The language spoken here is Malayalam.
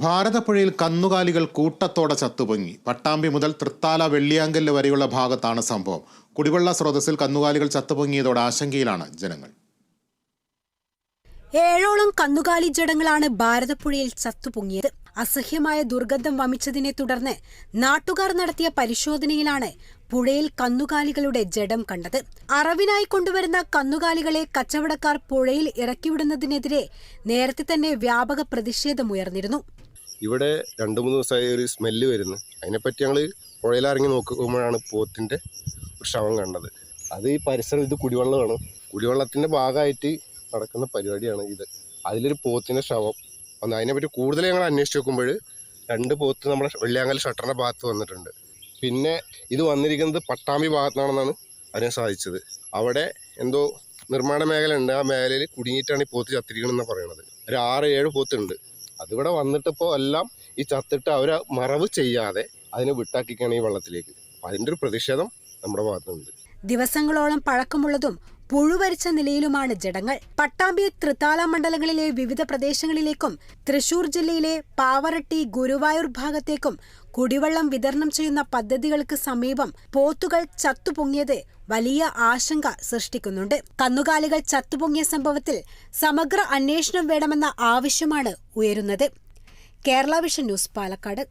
ഭാരതപ്പുഴയിൽ കന്നുകാലികൾ കൂട്ടത്തോടെ ചത്തുപൊങ്ങി. പട്ടാമ്പി മുതൽ തൃത്താല വെള്ളിയാങ്കല്ല് വരെയുള്ള ഭാഗത്താണ് സംഭവം. കുടിവെള്ള സ്രോതസ്സിൽ കന്നുകാലികൾ ചത്തുപൊങ്ങിയതോടെ ആശങ്കയിലാണ് ജനങ്ങൾ. 7ഓളം കന്നുകാലി ജഡങ്ങളാണ് ഭാരതപ്പുഴയിൽ ചത്തുപൊങ്ങിയത്. അസഹ്യമായ ദുർഗന്ധം വമിച്ചതിനെ തുടർന്ന് നാട്ടുകാർ നടത്തിയ പരിശോധനയിലാണ് പുഴയിൽ കന്നുകാലികളുടെ ജഡം കണ്ടത്. അറവിനായി കൊണ്ടുവരുന്ന കന്നുകാലികളെ കച്ചവടക്കാർ പുഴയിൽ ഇറക്കിവിടുന്നതിനെതിരെ നേരത്തെ തന്നെ വ്യാപക പ്രതിഷേധമുയർന്നിരുന്നു. ഇവിടെ 2-3 ദിവസമായി ഒരു സ്മെല്ല് വരുന്നു. അതിനെപ്പറ്റി ഞങ്ങൾ പുഴയിലിറങ്ങി നോക്കുമ്പോഴാണ് പോത്തിൻ്റെ ഒരു ശവം കണ്ടത്. അത് ഈ പരിസരം ഇത് കുടിവെള്ളമാണ്. കുടിവെള്ളത്തിൻ്റെ ഭാഗമായിട്ട് നടക്കുന്ന പരിപാടിയാണ് ഇത്. അതിലൊരു പോത്തിൻ്റെ ശവം വന്ന് അതിനെപ്പറ്റി കൂടുതൽ ഞങ്ങൾ അന്വേഷിച്ച് നോക്കുമ്പോൾ 2 പോത്ത് നമ്മുടെ വെള്ളിയാങ്കൽ ഷട്ടറിൻ്റെ ഭാഗത്ത് വന്നിട്ടുണ്ട്. പിന്നെ ഇത് വന്നിരിക്കുന്നത് പട്ടാമ്പി ഭാഗത്താണെന്നാണ് അറിയാൻ സാധിച്ചത്. അവിടെ എന്തോ നിർമ്മാണ മേഖല ഉണ്ട്. ആ മേഖലയിൽ കുടുങ്ങിയിട്ടാണ് ഈ പോത്ത് ചത്തിരിക്കണമെന്നാണ് പറയണത്. ഒരു 6-7 പോത്തുണ്ട്. അതിവിടെ വന്നിട്ടിപ്പോൾ എല്ലാം ഈ ചത്തിട്ട് അവരെ മറവ് ചെയ്യാതെ അതിനെ വിട്ടാക്കിക്കാണ് ഈ വെള്ളത്തിലേക്ക്. അതിൻ്റെ ഒരു പ്രതിഷേധം നമ്മുടെ ഭാഗത്തുണ്ട്. ദിവസങ്ങളോളം പഴക്കമുള്ളതും പുഴുവരിച്ച നിലയിലുമാണ് ജഡങ്ങൾ. പട്ടാമ്പി തൃത്താല മണ്ഡലങ്ങളിലെ വിവിധ പ്രദേശങ്ങളിലേക്കും തൃശൂർ ജില്ലയിലെ പാവറട്ടി ഗുരുവായൂർ ഭാഗത്തേക്കും കുടിവെള്ളം വിതരണം ചെയ്യുന്ന പദ്ധതികൾക്ക് സമീപം പോത്തുകൾ ചത്തുപൊങ്ങിയത് വലിയ ആശങ്ക സൃഷ്ടിക്കുന്നുണ്ട്. കന്നുകാലികൾ ചത്തുപൊങ്ങിയ സംഭവത്തിൽ സമഗ്ര അന്വേഷണം വേണമെന്ന ആവശ്യമാണ് ഉയരുന്നത്. Kerala vision news, Palakkad.